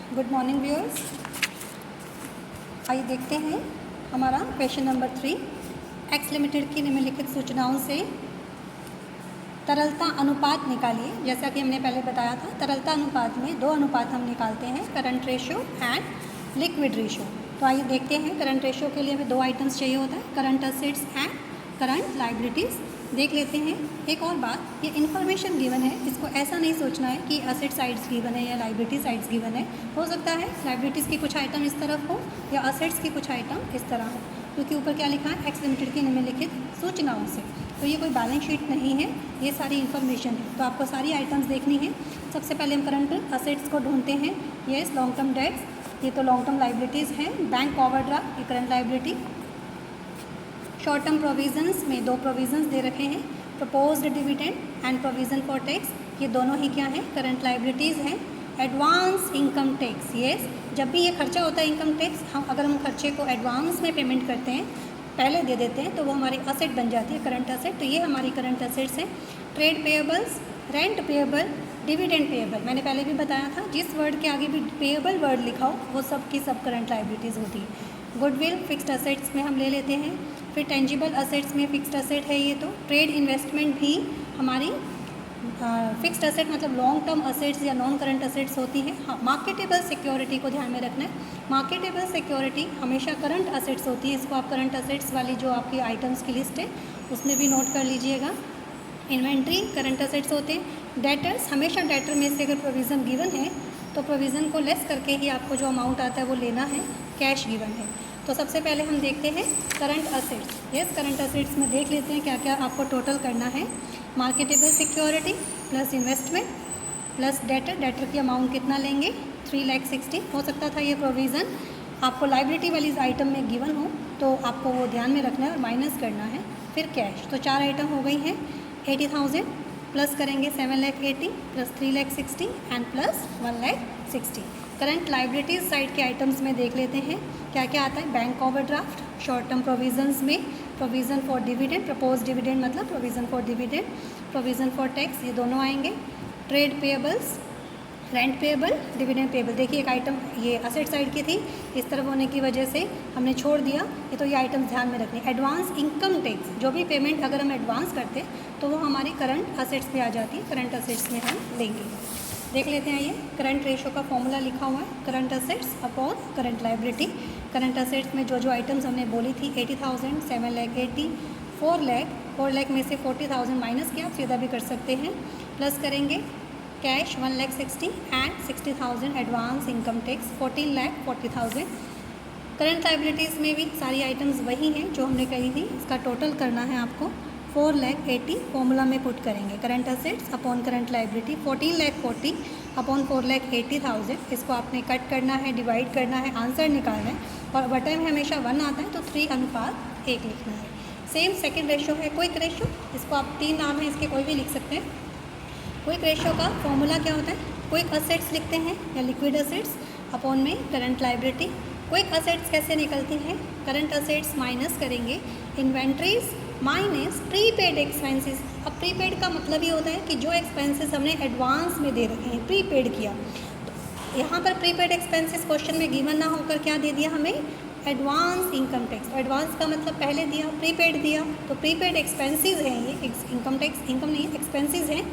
Good morning viewers. आइए देखते हैं हमारा क्वेश्चन नंबर 3। एक्स लिमिटेड की निम्नलिखित सूचनाओं से तरलता अनुपात निकालिए। जैसा कि हमने पहले बताया था, तरलता अनुपात में दो अनुपात हम निकालते हैं, current ratio and liquid ratio. तो आइए देखते हैं, करंट रेशियो के लिए हमें दो आइटम्स चाहिए होता है, current assets and current liabilities. देख लेते हैं। एक और बात, ये इन्फॉर्मेशन गिवन है, इसको ऐसा नहीं सोचना है कि असेट साइड्स गिवन है या लाइबिलिटी साइड्स गिवन है। हो सकता है लाइबिलिटीज़ की कुछ आइटम इस तरफ हो या असेट्स की कुछ आइटम इस तरह हो, क्योंकि ऊपर क्या लिखा है, एक्स लिमिटेड की निम्नलिखित सूचनाओं से। तो ये कोई बैलेंस शीट नहीं है, ये सारी इन्फॉर्मेशन है। तो आपको सारी आइटम्स देखनी है। सबसे पहले हम करंट असेट्स को ढूंढते हैं। येस, लॉन्ग टर्म डेट्स, ये तो लॉन्ग टर्म लाइबिलिटीज़ हैं। बैंक ओवरड्राफ्ट, ये current liability. Short term provisions में दो प्रोविजंस दे रखे हैं, proposed dividend and provision for tax, ये दोनों ही क्या हैं, करंट लाइबिलिटीज़ हैं। एडवांस इनकम टैक्स, येस, जब भी ये खर्चा होता है इनकम टैक्स, अगर हम खर्चे को एडवांस में पेमेंट करते हैं, पहले दे देते हैं, तो वो हमारी असेट बन जाती है, करंट असेट। तो ये हमारी करंट असेट्स हैं। Trade payables, rent payable, dividend payable, मैंने पहले भी बताया था, जिस वर्ड के आगे भी पेएबल वर्ड लिखा हो वो सब की सब करंट लाइबिलिटीज़ होती है। गुडविल फिक्स्ड असेट्स में हम ले लेते हैं। फिर टेंजिबल असेट्स में फिक्स्ड असेट है ये। तो ट्रेड इन्वेस्टमेंट भी हमारी फिक्स्ड असेट मतलब लॉन्ग टर्म असेट्स या नॉन करंट असेट्स होती हैं। हाँ, मार्केटेबल सिक्योरिटी को ध्यान में रखना है। मार्केटेबल सिक्योरिटी हमेशा करंट असेट्स होती है। इसको आप करंट असेट्स वाली जो आपकी आइटम्स की लिस्ट है उसमें भी नोट कर लीजिएगा। इन्वेंट्री करंट असेट्स होते हैं। डेटर्स, हमेशा डेटर में से अगर प्रोविज़न गिवन है तो प्रोविज़न को लेस करके ही आपको जो अमाउंट आता है वो लेना है। कैश गिवन है। तो सबसे पहले हम देखते हैं current assets. Yes, current assets में देख लेते हैं क्या क्या आपको टोटल करना है। Marketable security plus investment plus debtor, debtor की अमाउंट कितना लेंगे, 3,60,000। हो सकता था ये प्रोविज़न आपको लाइबिलिटी वाली आइटम में गिवन हो, तो आपको वो ध्यान में रखना है और माइनस करना है। फिर कैश, तो चार आइटम हो गई हैं। 80,000 प्लस करेंगे 7,80,000 plus 3,60,000 and plus 1,60,000। Current liabilities side के आइटम्स में देख लेते हैं क्या क्या आता है। Bank overdraft, short term provisions में provision for dividend, propose dividend मतलब provision for dividend, provision for tax, ये दोनों आएंगे। Trade payables, rent payable, dividend payable. देखिए एक आइटम ये असेट साइड की थी, इस तरफ होने की वजह से हमने छोड़ दिया ये, तो ये आइटम ध्यान में रखनी। एडवांस इनकम टैक्स, जो भी पेमेंट अगर हम एडवांस करते हैं तो वो हमारी करंट असेट्स पे आ जाती है, करंट असेट्स में हम लेंगे। देख लेते हैं, ये करंट रेशो का फॉर्मूला लिखा हुआ है, current assets upon current liability. Current assets में जो जो आइटम्स हमने बोली थी, 80,000, 7,80,000, 4 लाख में से 40,000 माइनस किया, आप सीधा भी कर सकते हैं। प्लस करेंगे cash 1,60,000 and 60,000 advance income tax 14,40,000। Current liabilities में भी सारी आइटम्स वही हैं जो हमने कही थी, इसका टोटल करना है आपको 4,80,000 फॉर्मूला में पुट करेंगे। Current assets upon current liability 14,40,000 upon 4,80,000। इसको आपने कट करना है, डिवाइड करना है, आंसर निकालना है, और बटन में हमेशा 1 आता है तो 3:1 लिखना है। सेम सेकेंड रेशो है क्विक रेशो, इसको आप 3 नाम है इसके कोई भी लिख सकते हैं। क्विक रेशो का फॉर्मूला क्या होता है, क्विक असेट्स लिखते हैं या लिक्विड असेट्स अपॉन में करंट लाइबिलिटी। क्विक असेट्स कैसे निकलती हैं, करंट असेट्स माइनस करेंगे इन्वेंट्रीज माइनस प्रीपेड एक्सपेंसेस। अब प्रीपेड का मतलब ये होता है कि जो एक्सपेंसेस हमने एडवांस में दे रखे हैं, प्रीपेड किया, तो यहाँ पर प्रीपेड एक्सपेंसेस क्वेश्चन में गिवन ना होकर क्या दे दिया हमें, एडवांस इनकम टैक्स। एडवांस का मतलब पहले दिया, प्रीपेड दिया, तो प्रीपेड एक्सपेंसेस हैं ये, इनकम टैक्स, इनकम नहीं है, एक्सपेंसेस हैं।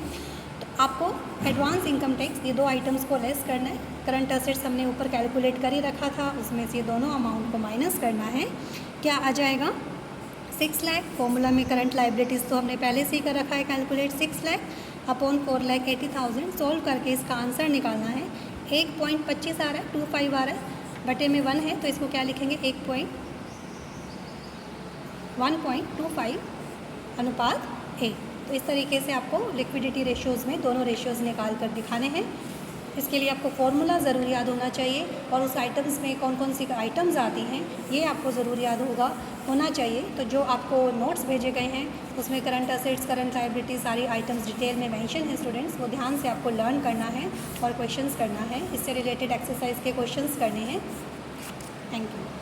तो आपको एडवांस इनकम टैक्स ये दो आइटम्स को लेस करना है। करंट असेट्स हमने ऊपर कैलकुलेट कर ही रखा था, उसमें से दोनों अमाउंट को माइनस करना है। क्या आ जाएगा, 6 लाख। फॉर्मूला में करंट लाइबिलिटीज़ तो हमने पहले से ही कर रखा है कैलकुलेट, 6 लाख अपॉन 4,80,000। सोल्व करके इसका आंसर निकालना है। 1.25 आ रहा है, 25 आ रहा है, बटे में 1 है तो इसको क्या लिखेंगे, 1.25 अनुपात A। तो इस तरीके से आपको लिक्विडिटी रेशियोज़ में दोनों रेशियोज़ निकाल कर दिखाने हैं। इसके लिए आपको फॉर्मूला ज़रूर याद होना चाहिए, और उस आइटम्स में कौन कौन सी आइटम्स आती हैं ये आपको ज़रूर याद होना चाहिए। तो जो आपको नोट्स भेजे गए हैं उसमें करंट असेट्स, करंट लाइबिलिटी सारी आइटम्स डिटेल में मेंशन है स्टूडेंट्स, वो ध्यान से आपको लर्न करना है और क्वेश्चंस करना है, इससे रिलेटेड एक्सरसाइज के क्वेश्चंस करने हैं। Thank you.